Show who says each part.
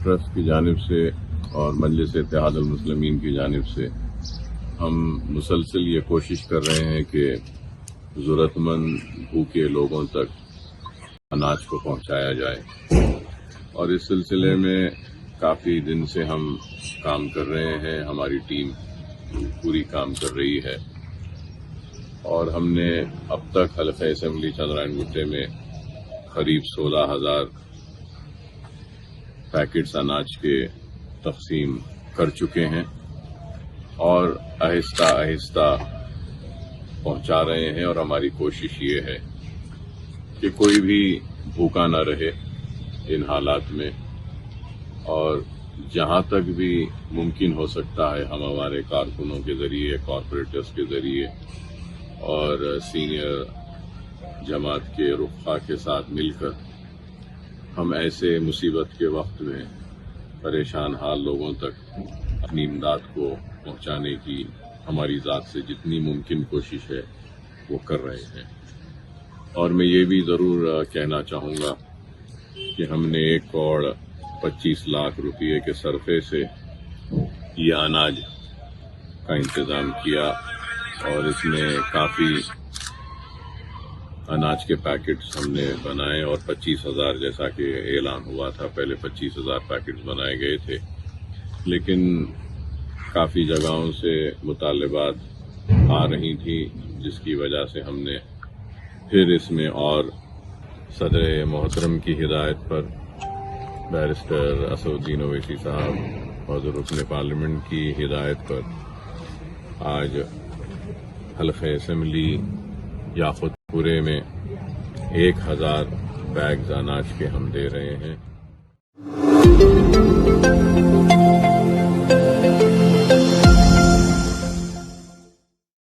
Speaker 1: Trust کی جانب سے اور مجلس اتحاد المسلمین کی جانب سے ہم مسلسل یہ کوشش کر رہے ہیں کہ ضرورت مند بھوکے لوگوں تک اناج کو پہنچایا جائے، اور اس سلسلے میں کافی دن سے ہم کام کر رہے ہیں، ہماری ٹیم پوری کام کر رہی ہے، اور ہم نے اب تک حلقہ اسمبلی چندرائن گٹے میں قریب 16,000 پیکٹس اناج کے تقسیم کر چکے ہیں، اور آہستہ آہستہ پہنچا رہے ہیں، اور ہماری کوشش یہ ہے کہ کوئی بھی بھوکا نہ رہے ان حالات میں، اور جہاں تک بھی ممکن ہو سکتا ہے ہم ہمارے کارکنوں کے ذریعے، کارپوریٹرز کے ذریعے اور سینئر جماعت کے رفقا کے ساتھ مل کر ہم ایسے مصیبت کے وقت میں پریشان حال لوگوں تک اپنی امداد کو پہنچانے کی ہماری ذات سے جتنی ممکن کوشش ہے وہ کر رہے ہیں۔ اور میں یہ بھی ضرور کہنا چاہوں گا کہ ہم نے 1.25 لاکھ روپے کے صرفے سے یہ اناج کا انتظام کیا، اور اس میں کافی اناج کے پیکٹس ہم نے بنائے، اور 25,000 جیسا کہ اعلان ہوا تھا، پہلے 25,000 پیکٹس بنائے گئے تھے، لیکن کافی جگہوں سے مطالبات آ رہی تھیں، جس کی وجہ سے ہم نے پھر اس میں، اور صدر محترم کی ہدایت پر، بیرسٹر اسدالدین اویسی صاحب اور رکن پارلیمنٹ کی ہدایت پر، آج حلقہ اسمبلی یاقوت پورے میں 1,000 بیگز اناج کے ہم دے رہے ہیں۔